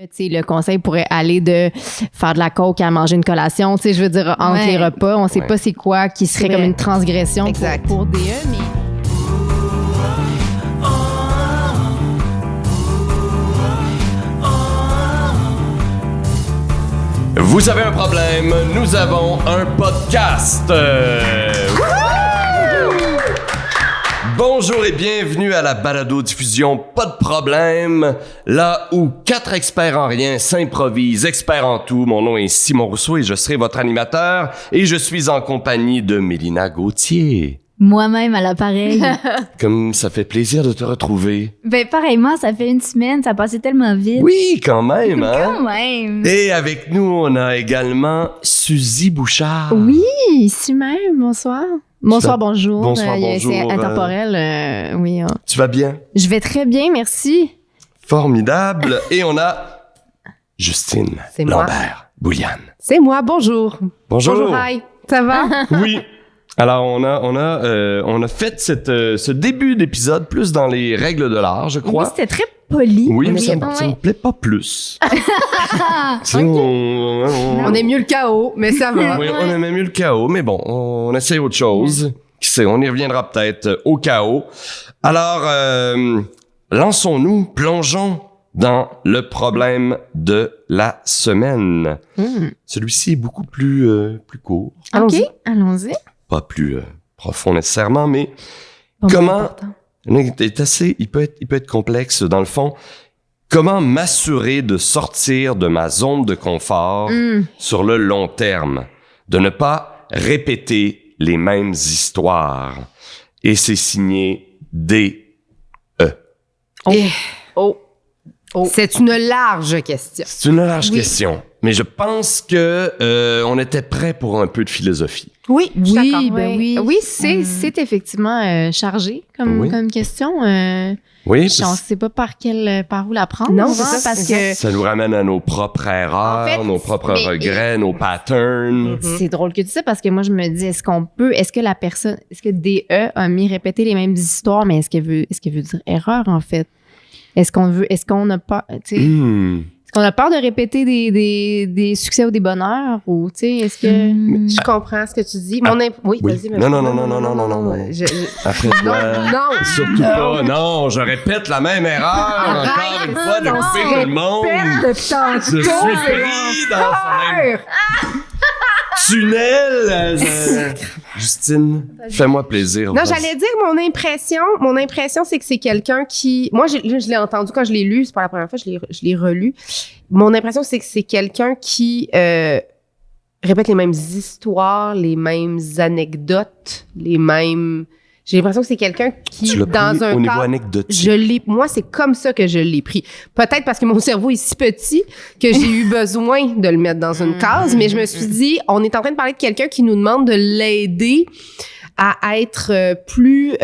Tu sais, le conseil pourrait aller de faire de la coke à manger une collation. Tu sais, je veux dire, entre les repas, on sait pas c'est quoi qui serait comme une transgression pour DE, mais... Vous avez un problème, nous avons un podcast. Bonjour et bienvenue à la balado-diffusion Pas de problème, là où 4 experts en rien s'improvisent, experts en tout. Mon nom est Simon Rousseau et je serai votre animateur et je suis en compagnie de Mélina Gauthier. Moi-même à l'appareil. Comme ça fait plaisir de te retrouver. Ben pareillement, ça fait une semaine, ça passait tellement vite. Oui, quand même, hein? Quand même. Et avec nous, on a également Suzy Bouchard. Oui, ici même, bonsoir. Bonsoir, bonjour. Bonsoir, bonjour. C'est intemporel, oui. Tu vas bien? Je vais très bien, merci. Formidable. Et on a Justine Lambert Bouliane. C'est moi, bonjour. Bonjour. Bonjour, hi. Ça va? Oui. Alors, on a fait ce début d'épisode plus dans les règles de l'art, je crois. Oui, c'était très poli. Oui, mais ça me plaît pas plus. On est mieux le chaos, mais ça va. Oui, on aimait mieux le chaos, mais bon, on essaie autre chose. Qui sait, on y reviendra peut-être au chaos. Alors, lançons-nous, plongeons dans le problème de la semaine. Celui-ci est beaucoup plus court. Allons-y. Allons-y. Pas plus profond nécessairement, mais Bon, comment... Il peut être complexe dans le fond. Comment m'assurer de sortir de ma zone de confort sur le long terme? De ne pas répéter les mêmes histoires. Et c'est signé D.E. C'est une large question. C'est une large question. Mais je pense que on était prêt pour un peu de philosophie. Oui, je suis d'accord, oui. Oui, c'est effectivement chargé comme question. Oui, on ne sait pas par où la prendre. Non, c'est ça, parce que ça nous ramène à nos propres erreurs, nos propres regrets, nos patterns. C'est drôle que tu dis ça parce que moi je me dis est-ce que DE a mis répéter les mêmes histoires, mais est-ce qu'elle veut dire erreur en fait? Est-ce qu'on n'a pas, tu sais, est-ce qu'on a peur de répéter des succès ou des bonheurs ou, tu sais, est-ce que... Je comprends ce que tu dis. Oui, vas-y. Non. Après toi. Non. Surtout pas. Non, je répète la même erreur encore une fois depuis tout le monde. Je suis pris dans ce même tunnel. Justine, fais-moi plaisir. Non, j'allais dire mon impression, c'est que c'est quelqu'un qui... Moi, je l'ai entendu quand je l'ai lu, c'est pas la première fois, je l'ai relu. Mon impression, c'est que c'est quelqu'un qui répète les mêmes histoires, les mêmes anecdotes, J'ai l'impression que c'est quelqu'un qui, tu l'as dans pris un au niveau cadre, anecdotique. Moi, c'est comme ça que je l'ai pris. Peut-être parce que mon cerveau est si petit que j'ai eu besoin de le mettre dans une case, mais je me suis dit, on est en train de parler de quelqu'un qui nous demande de l'aider à être plus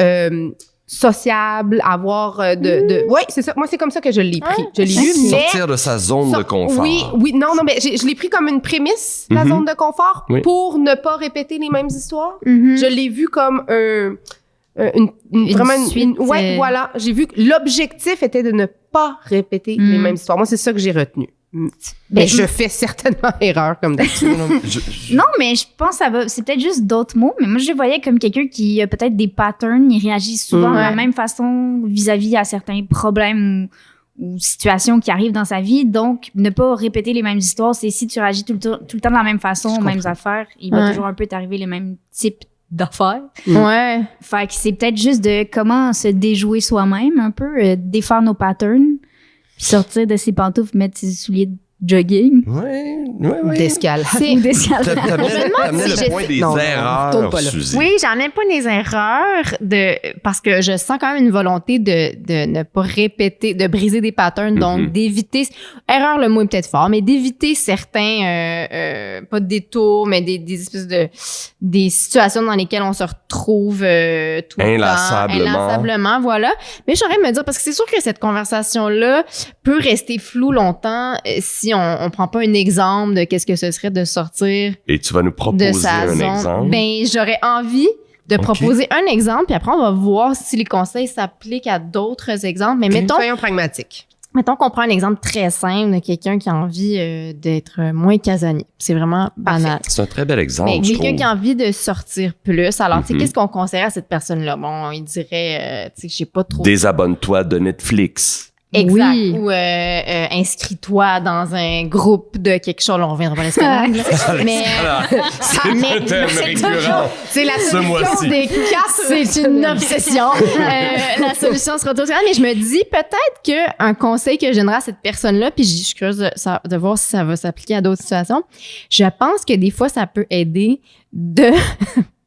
sociable, avoir Oui, c'est ça. Moi, c'est comme ça que je l'ai pris. Je l'ai lu, mais... Sortir de sa zone de confort. Oui, non, mais je l'ai pris comme une prémisse, la zone de confort, pour ne pas répéter les mêmes histoires. Je l'ai vu comme vraiment suite. Voilà. J'ai vu que l'objectif était de ne pas répéter les mêmes histoires. Moi, c'est ça que j'ai retenu. Mais je fais certainement erreur, comme d'habitude. Non, mais je pense que c'est peut-être juste d'autres mots, mais moi, je le voyais comme quelqu'un qui a peut-être des patterns, il réagit souvent de la même façon vis-à-vis à certains problèmes ou situations qui arrivent dans sa vie. Donc, ne pas répéter les mêmes histoires, c'est si tu réagis tout le temps de la même façon, aux mêmes affaires, il va toujours un peu t'arriver les mêmes types d'affaires. Ouais. Fait que c'est peut-être juste de comment se déjouer soi-même un peu, défaire nos patterns, puis sortir de ses pantoufles, mettre ses souliers de jogging. Ouais. D'escalade. T'amenais le point des erreurs, Suzy. Oui, j'en ai pas des erreurs parce que je sens quand même une volonté de ne pas répéter, de briser des patterns, donc d'éviter, erreur le mot est peut-être fort, mais d'éviter certains, pas de détours, mais des espèces des situations dans lesquelles on se retrouve tout le temps. Inlassablement, voilà. Mais j'aurais me dire, parce que c'est sûr que cette conversation-là peut rester floue longtemps si on prend pas un exemple de qu'est-ce que ce serait de sortir et tu vas nous proposer un exemple. Ben, j'aurais envie de proposer un exemple, puis après, on va voir si les conseils s'appliquent à d'autres exemples. Mais mettons... Soyons pragmatiques. Mettons qu'on prend un exemple très simple de quelqu'un qui a envie d'être moins casanier. C'est vraiment banal. C'est un très bel exemple, Mais je quelqu'un trouve. qui a envie de sortir plus. Alors, tu sais, Mhm. qu'est-ce qu'on conseillerait à cette personne-là? Bon, il dirait, tu sais, je sais pas trop. Désabonne-toi de Netflix. Exact. Oui. Ou inscris-toi dans un groupe de quelque chose. Là, on reviendra pas l'escalade. mais C'est mais- un thème c'est récurrent. C'est la Ce solution mois-ci. des 4 c'est une obsession. La solution sera toujours mais je me dis peut-être qu'un conseil que je donnerais à cette personne-là, puis je suis curieuse de voir si ça va s'appliquer à d'autres situations. Je pense que des fois, ça peut aider de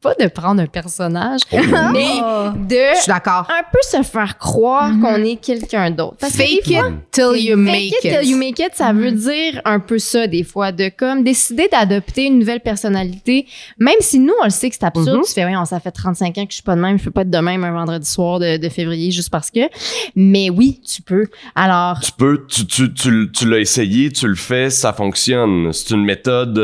pas de prendre un personnage, Oh. mais de Je suis d'accord. un peu se faire croire qu'on est quelqu'un d'autre. Parce que Fake des fois, it till you make Fake it till you make it, ça veut dire un peu ça des fois, de comme décider d'adopter une nouvelle personnalité, même si nous on le sait que c'est absurde, tu fais oui, ça fait 35 ans que je suis pas de même, je peux pas être de même un vendredi soir de février juste parce que, mais oui, tu peux. Alors, Tu peux, tu l'as essayé, tu le fais, ça fonctionne. C'est une méthode,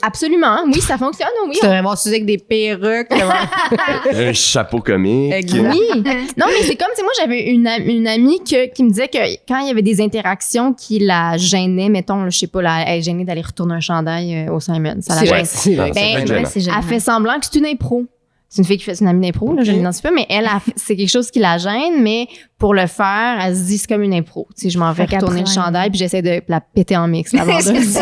absolument, oui, ça fonctionne, oui. Tu devrais voir Suzy avec des perruques. un chapeau comique. Oui. Non, mais c'est comme, tu sais, moi, j'avais une amie qui me disait que quand il y avait des interactions qui la gênaient, mettons, je sais pas, elle est gênée d'aller retourner un chandail au Simon. Ça la C'est gêne. vrai, c'est vrai. Ah, c'est Ben, vrai que gênant. c'est Elle fait semblant que c'est une impro. C'est une fille qui fait une amie d'impro, là, je l'identifie pas, mais c'est quelque chose qui la gêne, mais pour le faire, elle se dit c'est comme une impro. Tu sais, je m'en vais Fait retourner le qu'après- chandail puis j'essaie de la péter en mix, la vendeuse.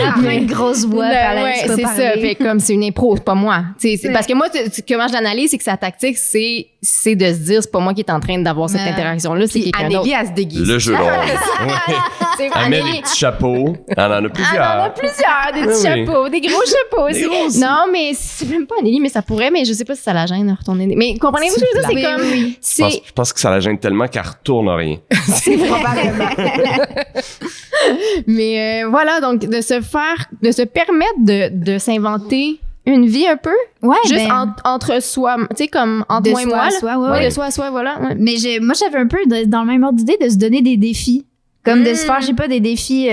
Après une grosse voix, Ouais, c'est ça. Fait comme c'est une impro, c'est pas moi. Tu sais, c'est parce que moi, comment je l'analyse, c'est que sa tactique, c'est de se dire c'est pas moi qui est en train d'avoir cette Ouais. interaction-là, c'est Puis quelqu'un d'autre. Anneli, elle se déguise. Le jeu de rôle. Ouais. C'est Elle met Anneli- des petits chapeaux. Elle en a Elle en a plusieurs. plusieurs, des petits Oui, oui. chapeaux, des gros chapeaux Des aussi. gros aussi. Non, mais c'est même pas Anneli, mais ça pourrait, mais je sais pas si ça la gêne de retourner. Mais comprenez-vous ce que je veux dire? C'est comme, Je pense que ça la gêne tellement qu'elle retourne rien. C'est probablement. mais voilà, donc de se permettre de s'inventer une vie un peu, Ouais, juste ben, entre soi, tu sais, comme entre de moi et soi moi. à là. soi, ouais, Ouais, ouais. de soi à soi, voilà. Ouais. Mais moi, j'avais un peu dans le même ordre d'idée de se donner des défis. Comme de se faire, je sais pas, des défis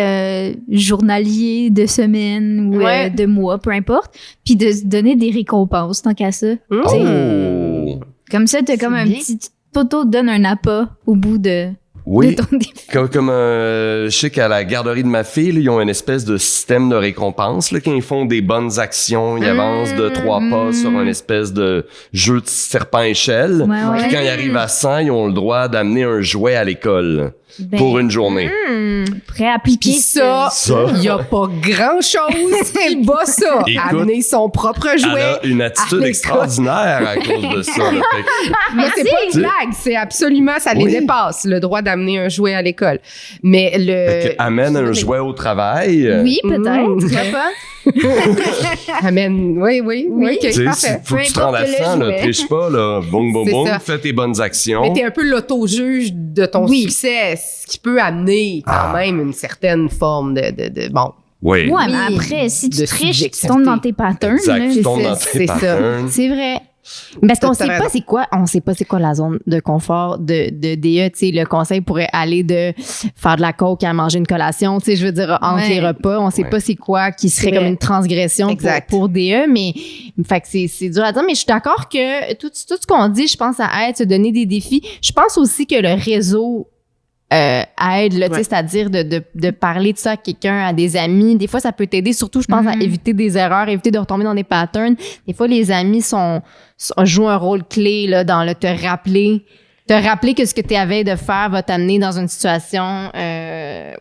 journaliers, de semaine ou Ouais. de mois, peu importe. Puis de se donner des récompenses, tant qu'à ça. Oh! Comme ça, t'as comme un bien. petit... Toto te donne un appât au bout de Oui. ton défi. Comme je sais qu'à la garderie de ma fille, là, ils ont une espèce de système de récompense. Là, quand ils font des bonnes actions, ils avancent de 3 pas sur un espèce de jeu de serpent-échelle. Ouais, ouais. Puis quand ils arrivent à 100, ils ont le droit d'amener un jouet à l'école Ben, pour une journée. prêt à appliquer Puis ça, Ça. il y a pas grand-chose qui bat ça. Écoute, Amener son propre Elle jouet. a une attitude l'école. extraordinaire à cause de ça. Là. Fait que- Mais c'est pas Tu- une blague, c'est absolument, ça les Oui. dépasse, le droit d'amener un jouet à l'école. Mais fait que amène un jouet au travail. Oui, peut-être. Mmh. Je sais pas. Amène, oui, ok, Tu sais, parfait. faut que tu te Peu rendes à importe le 100, là, jouet. triche pas, là. Boum, boum, C'est boum, ça. fais tes bonnes actions. Mais t'es un peu l'auto-juge de ton Oui. succès, ce qui peut amener quand même une certaine forme de bon. Oui. Ouais, mais Oui. après, si tu De triches, tu subjectivité. tombes dans tes patterns. Exact, là. tu tombes dans c'est tes ça. patterns. C'est vrai. Parce qu'on T'as sait raison. pas c'est quoi, on sait pas c'est quoi la zone de confort de DE, tu sais, le conseil pourrait aller de faire de la coke à manger une collation, tu sais, je veux dire, entre Ouais. les repas, on sait Ouais. pas c'est quoi qui serait C'est comme vrai. une transgression Exact. pour DE, mais, fait que c'est dur à dire, mais je suis d'accord que tout ce qu'on dit, je pense à aide, se donner des défis. Je pense aussi que le réseau aide, là, tu sais, Ouais. c'est-à-dire de parler de ça à quelqu'un, à des amis. Des fois, ça peut t'aider, surtout, je pense, à éviter des erreurs, éviter de retomber dans des patterns. Des fois, les amis jouent un rôle clé là, dans le te rappeler que ce que tu avais de faire va t'amener dans une situation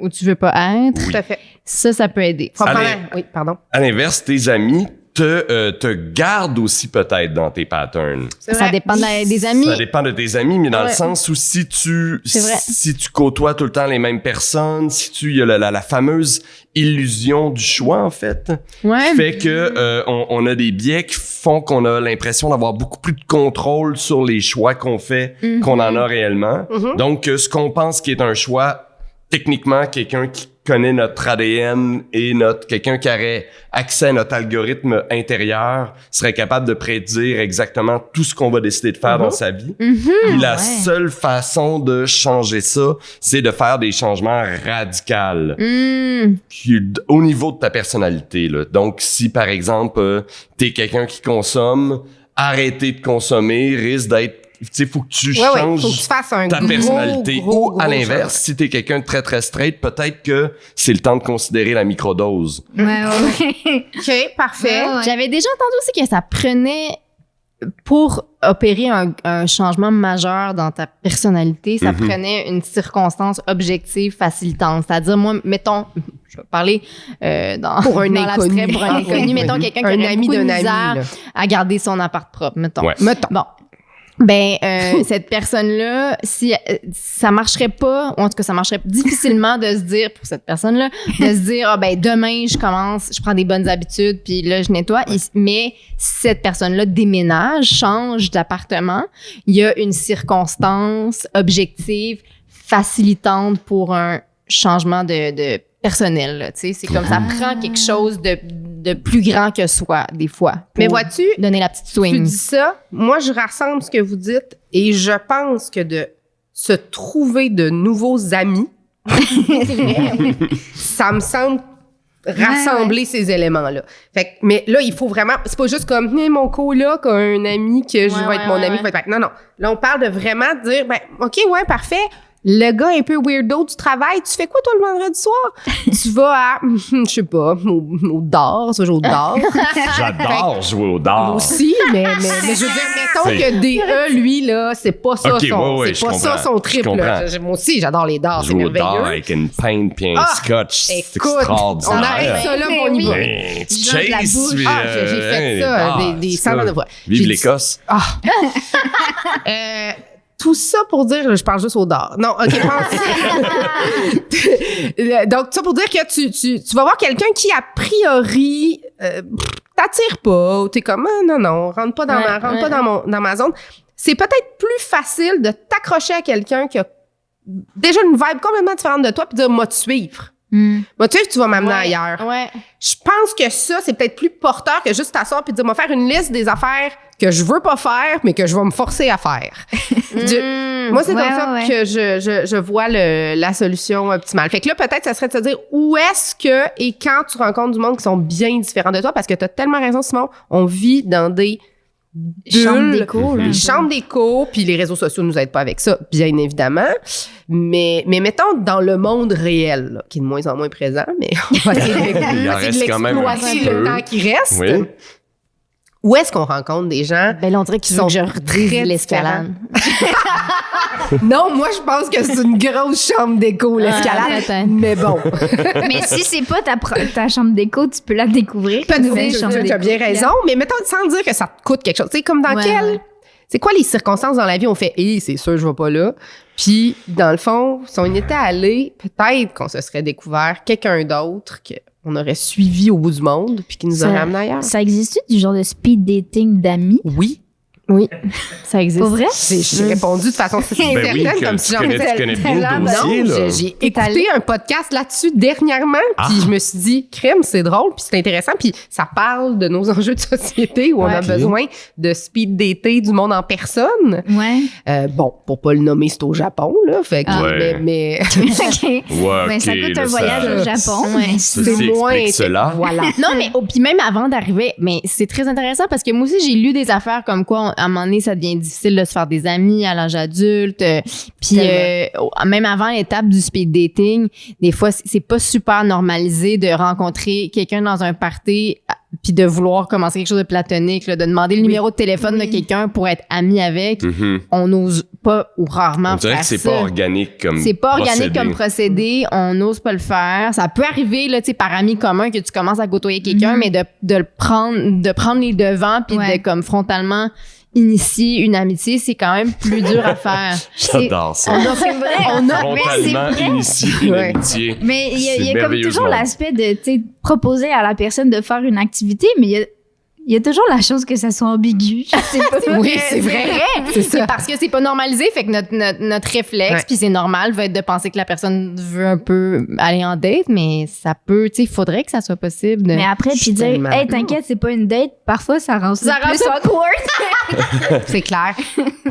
où tu veux pas être. Tout à fait. Ça peut aider. Allez. Oui, pardon. À l'inverse, tes amis te gardent aussi peut-être dans tes patterns. Ça dépend des amis. Ça dépend de tes amis, mais dans le Ouais. sens où si tu C'est vrai. côtoies tout le temps les mêmes personnes, il y a la fameuse illusion du choix, en fait, Ouais. qui fait que on a des biais qui font qu'on a l'impression d'avoir beaucoup plus de contrôle sur les choix qu'on fait qu'on en a réellement. Donc, ce qu'on pense qui est un choix, techniquement, quelqu'un qui connaît notre ADN et quelqu'un qui aurait accès à notre algorithme intérieur serait capable de prédire exactement tout ce qu'on va décider de faire dans sa vie. Puis la seule façon de changer ça, c'est de faire des changements radicaux au niveau de ta personnalité. Là. Donc, si par exemple, t'es quelqu'un qui consomme, arrêter de consommer risque d'être faut que tu changes faut que tu fasses un ta personnalité. gros Ou à l'inverse, si t'es quelqu'un de très, très straight, peut-être que c'est le temps de considérer la microdose. Ouais. OK, parfait. Ouais. J'avais déjà entendu aussi que ça prenait, pour opérer un changement majeur dans ta personnalité, ça prenait une circonstance objective facilitante. C'est-à-dire, moi, mettons, je vais parler Pour un dans inconnu. l'abstrait, pour un inconnu, mettons quelqu'un qui Un aurait ami beaucoup de d'un ami, misère là. à garder son appart propre, mettons. Ouais. Mettons. Bon. Cette personne-là, si ça marcherait pas, ou en tout cas, ça marcherait difficilement de se dire, pour cette personne-là, de se dire, demain, je prends des bonnes habitudes, puis là, je nettoie. Mais si cette personne-là déménage, change d'appartement, il y a une circonstance objective facilitante pour un changement de personnel, là, tu sais. C'est comme ça prend quelque chose de plus grand que soi, des fois. Mais pour vois-tu, donner la petite tu swing. dis ça, moi, je rassemble ce que vous dites et je pense que de se trouver de nouveaux amis, ça me semble rassembler ces éléments-là. Fait que, mais là, il faut vraiment, c'est pas juste comme, mon coloc a un ami que je vais être mon ami. Fait que, non. Là, on parle de vraiment dire, OK, ouais, parfait. Le gars un peu weirdo du travail, tu fais quoi toi le vendredi soir? Tu vas à, je sais pas, au dard, ça joue au dard. J'adore jouer au Moi dard. aussi, mais je veux dire, mettons que DE, lui, là, c'est pas ça Ok, son, ouais, c'est pas je ça comprends, son trip, je comprends. là. Moi aussi, j'adore les dards, c'est Jouer au dard merveilleux. avec une pinte puis un Ah, scotch, c'est Écoute, extraordinaire. on arrête ça là, Mais on y va. Ouais, tu Genre de la chases, bouche. puis, J'ai fait ça des centaines de fois. Vive J'ai dit- l'Écosse. Tout ça pour dire, je parle juste au dard. Non, OK, pense. Donc, ça pour dire que tu vas voir quelqu'un qui, a priori, t'attire pas, ou t'es comme, non, rentre pas dans ma zone. C'est peut-être plus facile de t'accrocher à quelqu'un qui a déjà une vibe complètement différente de toi puis de dire, moi, te suivre. Moi, tu sais, tu vas m'amener ailleurs. Ouais. Je pense que ça, c'est peut-être plus porteur que juste t'asseoir puis dire, moi, faire une liste des affaires que je veux pas faire, mais que je vais me forcer à faire. Moi, c'est Ouais, comme ça ouais. que je vois la solution optimale. Fait que là, peut-être, ça serait de se dire où est-ce que et quand tu rencontres du monde qui sont bien différents de toi, parce que t'as tellement raison, Simon, on vit dans des Chambre bulles, d'écho, là. les chambres d'écho, puis les réseaux sociaux nous aident pas avec ça, bien évidemment. Mais mettons dans le monde réel, là, qui est de moins en moins présent, mais on va essayer Il en reste quand même un l'exploiter petit le peu. temps qui reste. Oui. Où est-ce qu'on rencontre des gens? Ben là, on dirait qu'ils Sont sont que je redrise très l'escalade. Non, moi, je pense que c'est une grosse chambre d'écho, l'escalade. peut-être. Mais bon. Mais si c'est pas ta chambre d'écho, tu peux la découvrir. Pas de Nouvelle chambre tu as bien d'écho. raison, mais mettons, sans dire que ça te coûte quelque chose. Tu sais, comme dans Ouais, quel... ouais. C'est quoi les circonstances dans la vie où on fait « c'est sûr, je vais pas là ». Puis, dans le fond, si on y était allé, peut-être qu'on se serait découvert quelqu'un d'autre qu'on aurait suivi au bout du monde puis qui nous aurait amené ailleurs. Ça existe du genre de speed dating d'amis? Oui. Oui, ça existe. Pas vrai? J'ai répondu de façon certaine, Ben oui, comme si j'en étais... tu connais bien le Non, dossier, là. j'ai écouté un podcast là-dessus dernièrement, puis je me suis dit, crème, c'est drôle, puis c'est intéressant, puis ça parle de nos enjeux de société où on a Ok. besoin de speed dater du monde en personne. Ouais. Bon, pour pas le nommer, c'est au Japon, là, fait que, Ouais. mais OK. Ouais, Mais ça ok, coûte là, un voyage ça- au Japon. Ouais. mais Ceci c'est moins... explique cela. Voilà. Non, mais puis même avant d'arriver, mais c'est très intéressant parce que moi aussi, j'ai lu des affaires comme quoi, à un moment donné, ça devient difficile de se faire des amis à l'âge adulte. Puis même avant l'étape du speed dating, des fois, c'est pas super normalisé de rencontrer quelqu'un dans un party puis de vouloir commencer quelque chose de platonique, là, de demander le numéro de téléphone de quelqu'un pour être ami avec. Mhm. On n'ose pas ou rarement On dirait faire que c'est ça. pas organique comme C'est pas organique procédé. comme procédé, on n'ose pas le faire. Ça peut arriver là, tu sais, par ami commun que tu commences à côtoyer quelqu'un, mais de prendre les devants puis Ouais. de comme frontalement initier une amitié, c'est quand même plus dur à faire. J'adore ça. C'est vrai. Frontalement initier une Ouais. amitié. Mais il y a comme merveilleusement. toujours l'aspect de tu sais, proposer à la personne de faire une activité, mais il y a toujours la chose que ça soit ambigu. Je sais pas. Oui, c'est vrai. C'est ça. Parce que c'est pas normalisé, fait que notre réflexe, Ouais. puis c'est normal, va être de penser que la personne veut un peu aller en date, mais ça peut, tu sais, il faudrait que ça soit possible. Mais après, puis dire, tellement hey, d'accord. t'inquiète, c'est pas une date, parfois ça rend ça rend plus ça- awkward. C'est clair.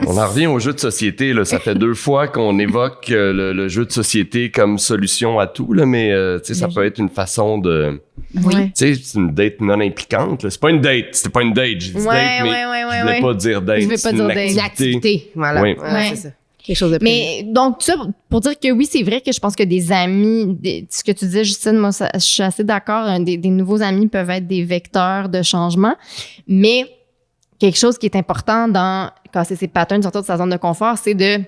On en revient au jeu de société. Là. Ça fait 2 fois qu'on évoque le jeu de société comme solution à tout, là, mais tu sais, ça peut être une façon de Oui. Ouais. Tu sais, c'est une date non impliquante. Là. C'est pas une date. C'était pas une date. J'ai dit date, mais je voulais pas dire date. Je voulais pas c'est dire une date. Une activité. activité. Voilà. Oui. Ouais, Ouais. c'est ça. Quelque chose de prévu. Mais donc, tout ça, pour dire que oui, c'est vrai que je pense que des amis, ce que tu disais, Justine, moi, je suis assez d'accord, des nouveaux amis peuvent être des vecteurs de changement, mais quelque chose qui est important dans casser ses patterns, sortir de sa zone de confort, c'est de...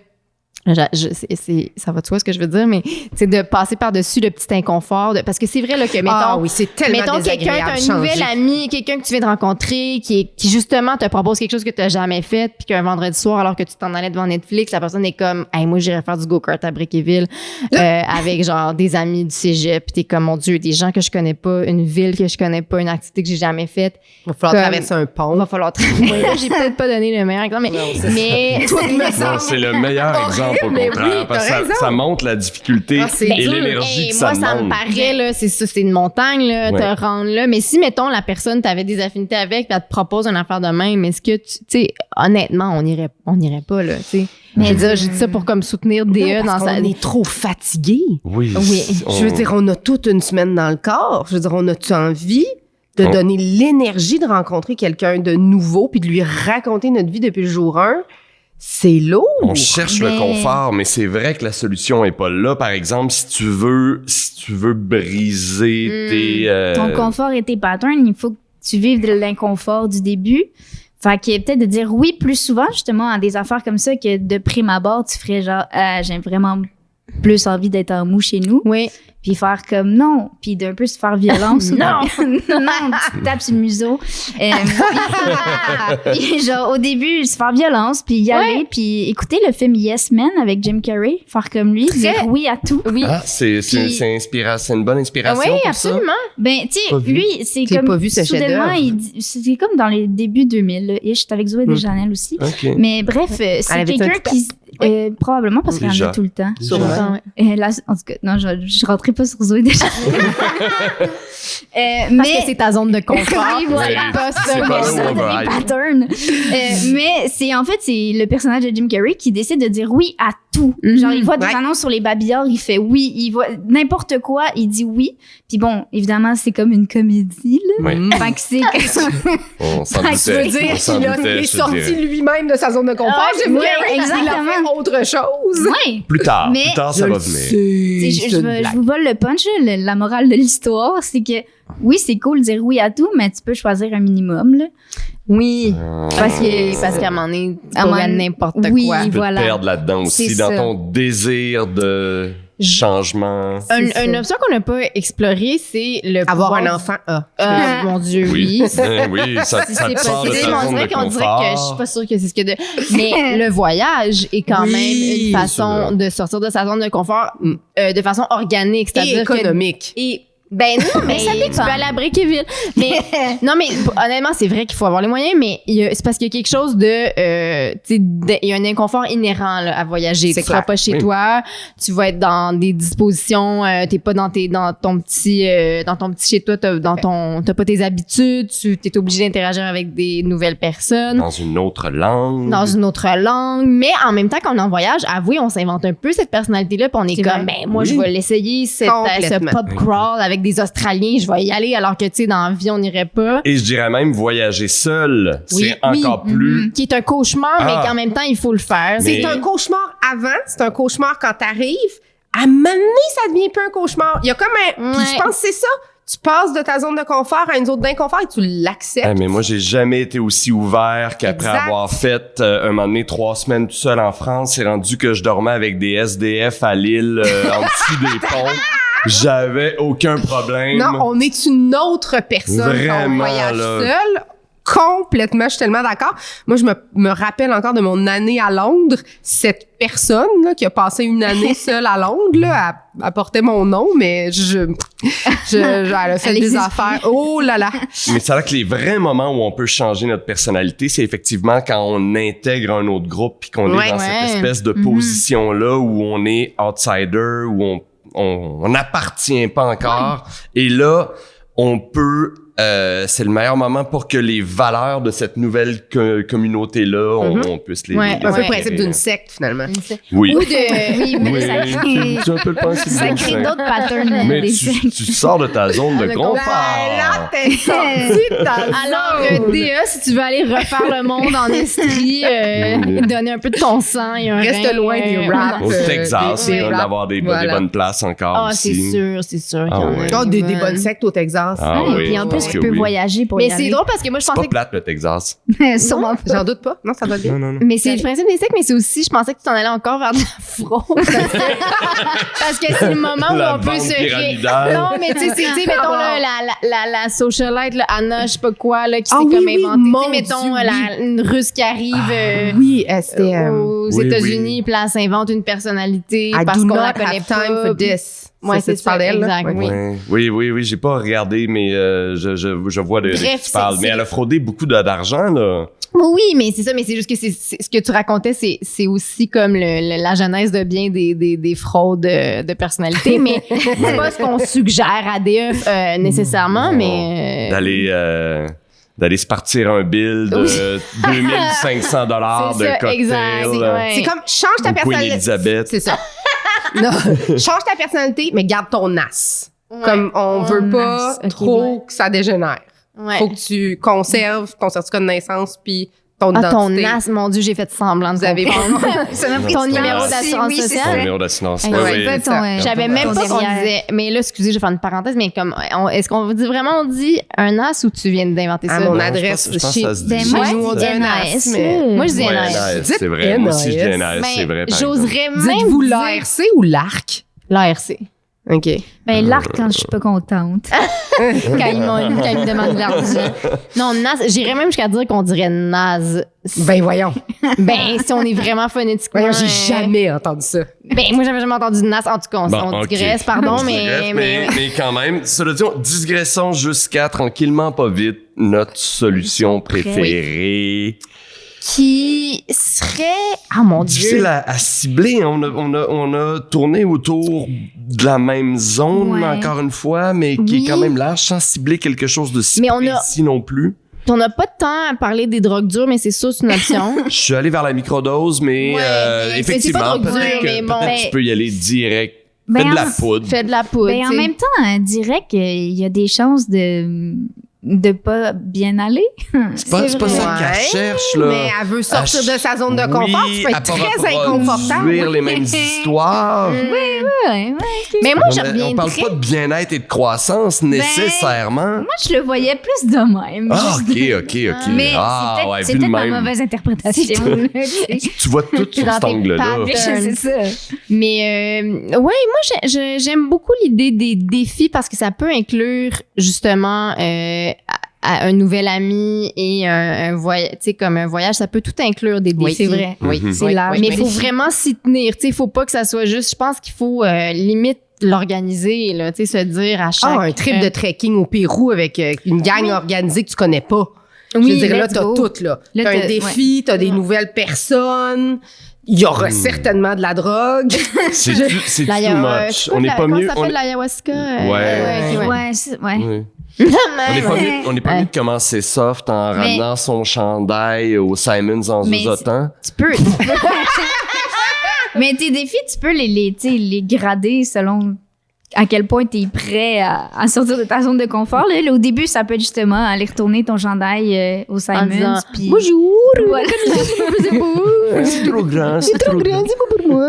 ça va de soi ce que je veux dire, mais c'est de passer par-dessus le petit inconfort. Parce que c'est vrai là, que, mettons, oui, c'est tellement mettons quelqu'un, désagréable t'as un nouvel changer. ami, quelqu'un que tu viens de rencontrer, qui justement te propose quelque chose que tu n'as jamais fait, puis qu'un vendredi soir, alors que tu t'en allais devant Netflix, la personne est comme, hey, moi, j'irais faire du go-kart à Brickeyville avec genre des amis du cégep, puis t'es comme, mon Dieu, des gens que je connais pas, une ville que je connais pas, une activité que j'ai jamais faite. Il va falloir Comme- traverser un pont. Il va falloir j'ai peut-être pas donné le meilleur exemple, mais Non, c'est le meilleur exemple au mais contraire. oui, parce t'as que raison. ça montre la difficulté Ah, c'est et dur. l'énergie Hey, que ça moi, ça me demande. paraît, là, c'est ça, c'est une montagne, là, Ouais. te rendre là. Mais si, mettons, la personne, t'avais des affinités avec, puis elle te propose une affaire de même, est-ce que tu sais, honnêtement, on irait pas, là, tu sais. Mais Je veux dire, j'ai dit ça pour comme soutenir DE dans sa... On est trop fatigué. Oui. Oui. Je veux dire, on a toute une semaine dans le corps. Je veux dire, on a-tu envie de donner l'énergie de rencontrer quelqu'un de nouveau puis de lui raconter notre vie depuis le jour 1? C'est lourd. On cherche le Mais- confort, mais c'est vrai que la solution est pas là. Par exemple, si tu veux briser tes... Ton confort et tes patterns, il faut que tu vives de l'inconfort du début. Fait que peut-être de dire oui plus souvent, justement, à des affaires comme ça, que de prime abord, tu ferais genre, j'ai vraiment plus envie d'être en mou chez nous. Oui. Puis faire comme non, puis d'un peu se faire violence. Non. Non, tu te tapes sur le museau. Puis genre, au début, se faire violence, puis y aller, puis écouter le film Yes Man avec Jim Carrey, faire comme lui, dire oui à tout. Oui. Ah, c'est une bonne inspiration Oui, pour absolument. Ben, tu Pas sais, vu. lui, c'est J'ai comme. pas vu ce soudainement, chef-d'œuvre. c'est comme dans les débuts 2000, là. Et j'étais avec Zoé Deschanel aussi. ça. OK. Mais bref, c'est avait-tu quelqu'un un qui. probablement parce qu'il y en Déjà. a tout le temps. Déjà. Sûrement, ouais. Et là, en tout cas, non, je rentrais pas sur Zoé Deschanel. Parce mais que c'est ta zone de confort. Oui, voilà. Oui. Pas C'est ça, pas mais là où ça. on va des être. patterns. Mais c'est en fait c'est le personnage de Jim Carrey qui décide de dire oui à tout. Mhm. Genre il voit des Ouais. annonces sur les babillards, il fait oui, il voit n'importe quoi, il dit oui. Puis bon, évidemment c'est comme une comédie là. Oui. Fait que c'est On s'en Fait que doutait. tu veux dire On s'en Il doutait, est je te sorti dirais. lui-même de sa zone de confort. Ah, Jim oui, Carrey, il a exactement. fait autre chose. ouais. Plus tard, Mais- ça va venir. Tu sais, je vous vole le punch, là, la morale de l'histoire, c'est que oui, c'est cool de dire oui à tout, mais tu peux choisir un minimum là. Oui. Parce Ah. qu'à un moment donné, tu À un peux moment- n'importe oui, quoi. Tu peux voilà. te perdre là-dedans aussi, C'est dans ça. ton désir de changement. Une option qu'on n'a pas explorée, c'est le Avoir pouvoir- un enfant. Mon Dieu, oui. Oui, ça Si te c'est sort de possible, ta on zone dirait de qu'on dirait que je suis confort. pas sûre que c'est ce que de. Mais le voyage est quand Oui, même une façon sûr. de sortir de sa zone de confort Mm. de façon organique, Et c'est-à-dire que économique. et ben non, mais ça tu dépend. peux aller à Brickeyville. Mais non, mais honnêtement, c'est vrai qu'il faut avoir les moyens, mais c'est parce qu'il y a quelque chose de, tu sais, il y a un inconfort inhérent là, à voyager. C'est Tu seras clair. pas chez Oui. toi, tu vas être dans des dispositions, t'es pas dans ton petit chez toi, t'as pas tes habitudes, tu t'es obligé d'interagir avec des nouvelles personnes. Dans une autre langue. Dans une autre langue, mais en même temps qu'on est en voyage, avouez, on s'invente un peu cette personnalité-là, puis on est C'est comme, vrai. ben moi Oui. je vais l'essayer, ce Complètement. pub crawl avec des Australiens, je vais y aller, alors que tu sais dans la vie on n'irait pas. Et je dirais même voyager seul. Oui, C'est encore plus. Qui est un cauchemar, Ah. mais qu'en même temps il faut le faire. Mais- C'est un cauchemar avant, c'est un cauchemar quand t'arrives. À un moment donné, ça devient plus un cauchemar. Il y a comme un... Puis Ouais. je pense que c'est ça. Tu passes de ta zone de confort à une zone d'inconfort et tu l'acceptes. Ah, mais moi, j'ai jamais été aussi ouvert qu'après Exact. avoir fait un moment donné 3 semaines tout seul en France. C'est rendu que je dormais avec des SDF à Lille en dessous des ponts. J'avais aucun problème. Non, on est une autre personne quand on Vraiment, voyage là. seul. Complètement, je suis tellement d'accord. Moi, je me rappelle encore de mon année à Londres. Cette personne là, qui a passé une année seule à Londres, là, elle portait mon nom, mais elle a fait Elle des existe affaires. Oh là là! Mais c'est vrai que les vrais moments où on peut changer notre personnalité, c'est effectivement quand on intègre un autre groupe puis qu'on Ouais. est dans Ouais. cette espèce de position-là où on est outsider, où on n'appartient pas encore. Et là, on peut c'est le meilleur moment pour que les valeurs de cette nouvelle communauté-là, on puisse les... Ouais, les Un peu le intégrer. principe d'une secte, finalement. Oui. Ou de... Oui, mais Oui, là, ça crée, c'est un peu le principe ça d'une crée secte. d'autres patterns Mais des tu sectes. sors de ta zone de de confort. Là, t'es sorti de ta Alors, zone. DA, si tu veux aller refaire le monde en estrie, donner un peu de ton sang et un Reste rein, loin des raps. Au Texas, des il doit y raps. avoir des Voilà. bonnes places encore Ah, aussi. c'est sûr Ah qu'il y en a. ouais. Oh, des bonnes sectes au Texas. Ah Ouais, oui, et puis en je plus, pense tu que peux oui. voyager pour Mais y c'est aller. drôle parce que moi, je C'est pensais pas que... plate, le Texas. Sûrement pas. J'en doute pas. Non, ça va bien. Non. Mais c'est le principe des sectes, mais c'est aussi, je pensais que tu t'en allais encore vers de la fraude. Parce que c'est le moment où La on peut vente se... pyramidale. Non, mais tu sais, mettons, là, la socialite, là, Anna, je sais pas quoi, là, qui s'est Ah oui, comme oui, inventée. mon Tu sais, mettons, Dieu, une Russe qui arrive Oui, c'était... aux Oui, États-Unis, oui. puis là, elle s'invente une personnalité I parce do qu'on not la connaît have time pas. for this. Ouais, c'est tu parles ça, d'elle, là? exact, Ouais. oui. Oui, j'ai pas regardé, mais je vois de Bref, qui tu parles. c'est- Mais elle a fraudé beaucoup d'argent, là. Oui, mais c'est ça, mais c'est juste que c'est ce que tu racontais, c'est aussi comme la genèse de bien des fraudes de personnalité, mais c'est pas ce qu'on suggère à DF nécessairement, Non. mais... D'aller se partir un bill de 2500 $ C'est de ça, cocktail. exact, ouais. C'est comme, change ta Ou Queen personnalité. Elizabeth. C'est ça. Non, change ta personnalité, mais garde ton as. Comme on veut pas as, ok, trop que ça dégénère. Ouais. Faut que tu conserves ton certificat de naissance puis ton Ah, ton identité. NAS, mon Dieu, j'ai fait semblant de Vous avez comprendre. Ça m'a pris Ton du temps. numéro Oui, d'assurance oui, c'est sociale. Ton ça. numéro d'assurance. Ouais, Oui, ouais, oui. Pas ton, J'avais même ton pas qu'on derrière. disait, mais là, excusez, je vais faire une parenthèse, mais comme, est-ce qu'on vous dit vraiment, on dit un NAS ou tu viens d'inventer À ça? mon Non, adresse je pense chez que ça se dit. Ben, chez moi, nous, on dit un NAS, as, mais... là. Moi, je dis Ouais, NAS. NAS, Dites c'est vrai. Moi aussi, je dis NAS. NAS, c'est vrai. par J'oserais même Dites-vous dire l'ARC ou l'ARC? l'ARC. OK. Ben, l'arc quand je suis pas contente. Quand ils me demandent de l'argent. Non, NAS, j'irais même jusqu'à dire qu'on dirait NAS. Ben voyons. Ben, si on est vraiment phonétiquement. Voyons, j'ai jamais entendu ça. Ben, moi, j'avais jamais entendu NAS. En tout cas, Bon, on ok. digresse, pardon, On mais. digresse, mais quand même, cela dit, digressons jusqu'à tranquillement, pas vite, notre solution préférée. Qui serait. Ah, mon Dieu. Difficile à cibler. On a tourné autour de la même zone, Ouais. encore une fois, mais qui Oui. est quand même large, sans cibler quelque chose de si Mais on a- précis non plus. On n'a pas de temps à parler des drogues dures, mais c'est ça, c'est une option. Je suis allé vers la microdose, mais Ouais, mais effectivement, c'est pas trop peut-être dur, que mais bon, peut-être mais- tu peux y aller direct. Ben, Fais de la en- poudre. Fais de la poudre. Ben, en tu sais. même temps, on dirait qu'il y a des chances de pas bien aller. C'est pas ça vrai. qu'elle cherche, là. Mais elle veut sortir de sa zone de confort. Oui, Tu peux être elle peut très inconfortable. reproduire les mêmes histoires. Ouais. Mais moi, je On parle reviendrais. pas de bien-être et de croissance nécessairement. Moi, je le voyais plus de même. Ah, Juste ok. Mais Ah, c'est peut-être ouais, c'est vu de peut-être ma même. mauvaise interprétation. là, tu sais. Tu vois tout sur Dans cet tes angle-là. pattes. C'est ça. Mais ouais, moi j'aime beaucoup l'idée des défis parce que ça peut inclure justement à un nouvel ami et un voyage, tu sais comme un voyage, ça peut tout inclure des défis. Oui, c'est vrai. Oui. C'est Oui, l'âge. mais il des faut défis. vraiment s'y tenir, tu sais, il faut pas que ça soit juste, je pense qu'il faut limite l'organiser là, tu sais se dire à chaque Un trip de trekking au Pérou avec une gang organisée que tu connais pas. Oui, Je veux dire, là, let's t'as go. tout, là. Là, T'as un t'as- défi, t'as des nouvelles personnes. Il y aura certainement de la drogue. C'est too much. On On n'est pas mieux. Ça s'appelle l'ayahuasca. Ouais. ok, Ouais, ouais. Oui. Même. On n'est pas mieux de commencer soft en Mais- ramenant son chandail au Simons en Mais zozotant. Tu peux. Mais tes défis, tu peux tu sais, les grader selon à quel point tu es prêt à sortir de ta zone de confort. Là, au début, ça peut être justement aller retourner ton chandail au En Simons. disant, Puis... bonjour. Voilà. C'est trop grand, c'est trop grand. c'est pas pour moi.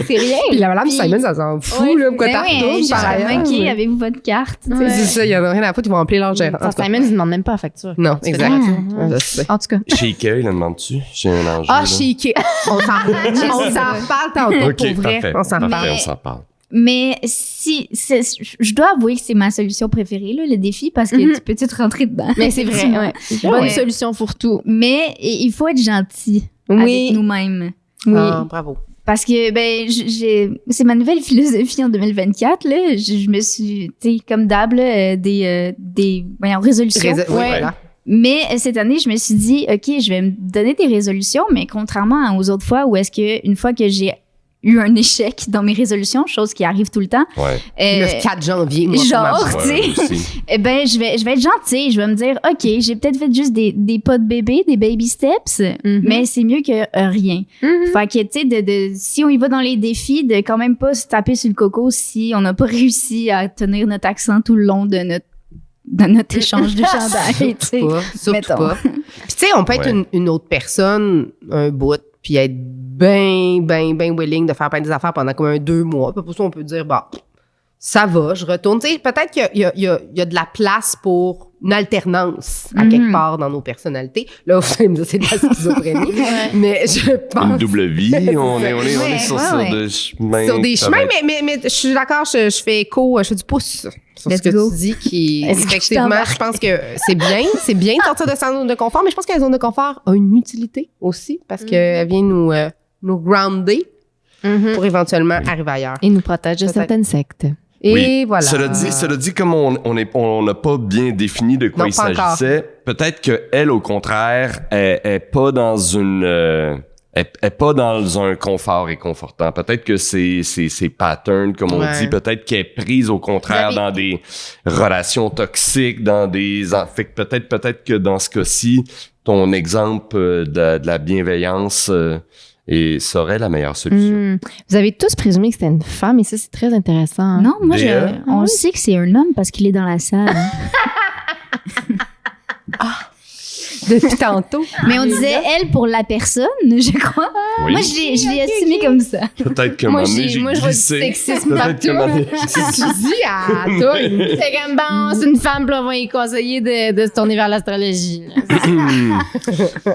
C'est rien. Puis la madame Puis- Simon, ça s'en fout, Ouais, là. Pourquoi Ben t'en oui, retournes juste par ailleurs? OK, avez-vous votre carte? tu sais. Ouais. C'est ça, il y en a rien à foutre, ils vont appeler leur gérant. Enfin, Simon, il ne demande même pas la facture. Non, exact. Ah. Je sais. En tout cas. Chez Ikea, il la demande-tu? J'ai un enjeu. Ah, là. chez Ikea. On s'en reparle tantôt, Ok, pour vrai. parfait. On s'en Parfait, reparle. on s'en parle. Mais je dois avouer que c'est ma solution préférée, là, le défi, parce que tu peux te rentrer dedans. Mais c'est vrai. Ouais. Bonne solution pour tout. Mais il faut être gentil Oui. avec nous-mêmes. Oui. Ah, bravo. Parce que c'est ma nouvelle philosophie en 2024. Là. Je me suis, tu sais, comme d'hab, là, des résolutions. Oui, Ouais. voilà. Mais cette année, je me suis dit, OK, je vais me donner des résolutions, mais contrairement aux autres fois où est-ce que une fois que j'ai eu un échec dans mes résolutions, chose qui arrive tout le temps. Ouais. Le 4 janvier, moi, genre, pour ma- tu sais, eh ben, je vais être gentille. Je vais me dire, OK, j'ai peut-être fait juste des pas de bébé, des baby steps, mais c'est mieux que rien. Fait que, tu sais, si on y va dans les défis, de quand même pas se taper sur le coco si on n'a pas réussi à tenir notre accent tout le long de notre échange de chandail, tu sais. Surtout mettons. pas. Puis tu sais, on peut être une autre personne, un bout, puis être bien willing de faire plein des affaires pendant comme 2 mois. Puis pour ça, on peut dire, bah, ça va, je retourne. Tu sais, peut-être qu'il y a de la place pour une alternance à quelque part dans nos personnalités. Là, vous allez me dire, c'est de la schizophrénie. Mais je pense... Une double vie, on est sur des chemins. Sur des chemins, mais je suis d'accord, je fais écho, je fais du pouce sur ce que tu dis qui, effectivement, je pense que c'est bien de sortir de sa zone de confort, mais je pense que la zone de confort a une utilité aussi parce qu'elle vient nous grounder pour éventuellement arriver ailleurs. Et nous protège de Peut-être. certaines sectes. Et Oui. voilà. Cela dit, comme on n'a pas bien défini de quoi Non, il pas encore. s'agissait, peut-être qu'elle, au contraire, est pas dans est pas dans un confort réconfortant. Peut-être que c'est patterns, comme on dit, peut-être qu'elle est prise, au contraire, dans des relations toxiques, fait que peut-être que dans ce cas-ci, ton exemple de la bienveillance serait la meilleure solution. Vous avez tous présumé que c'était une femme et ça, c'est très intéressant. Hein? Non, moi, DE? on sait que c'est un homme parce qu'il est dans la salle. Depuis tantôt. Mais on disait elle pour la personne, je crois. Oui. Moi, je l'ai estimé comme ça. Peut-être que Moi, un moment donné, je vois du glissé. sexisme Peut-être que un moment donné, Tu dis à toi, C'est comme bon, c'est une femme, puis là, on va y conseiller de se tourner vers l'astrologie. là.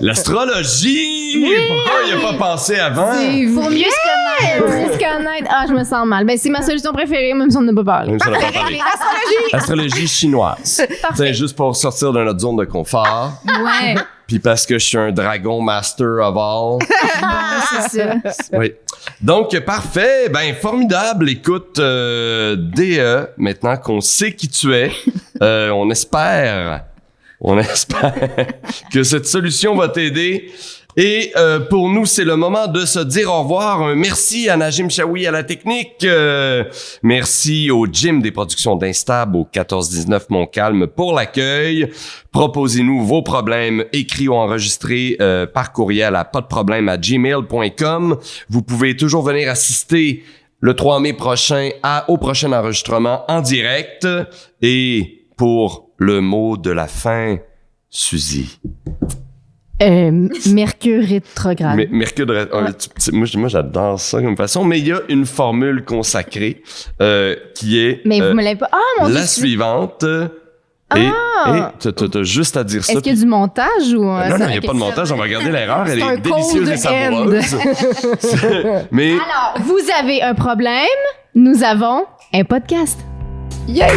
L'astrologie! Pourquoi il n'a pas pensé avant? Faut mieux se connaître. Pour se connaître. Ah, je me sens mal. Ben, c'est ma solution préférée, même si on n'a pas parlé. Même si on n'a pas parlé. Astrologie chinoise. C'est juste pour sortir de notre zone de confort. Ouais. Puis parce que je suis un dragon master of all. C'est ça. Oui. Donc, parfait. Ben, formidable. Écoute, DE, maintenant qu'on sait qui tu es, on espère que cette solution va t'aider. Et pour nous, c'est le moment de se dire au revoir. Un merci à Najim Chaoui à la technique. Merci au gym des productions d'Instab au 1419 Montcalm pour l'accueil. Proposez-nous vos problèmes écrits ou enregistrés par courriel à pasdeproblème@gmail.com. Vous pouvez toujours venir assister le 3 mai prochain au prochain enregistrement en direct. Et pour le mot de la fin, Suzy. Mercure rétrograde. Mercure moi j'adore ça comme façon, mais il y a une formule consacrée qui est Mais vous me l'avez pas. Ah, mon Dieu. la suivante. Et t'as juste à dire ça. Est-ce qu'il y a du montage ou. Non, il n'y a pas de montage, on va regarder l'erreur, elle C'est est un délicieuse et cold savoureuse. Mais Alors, vous avez un problème, nous avons un podcast. Yeah!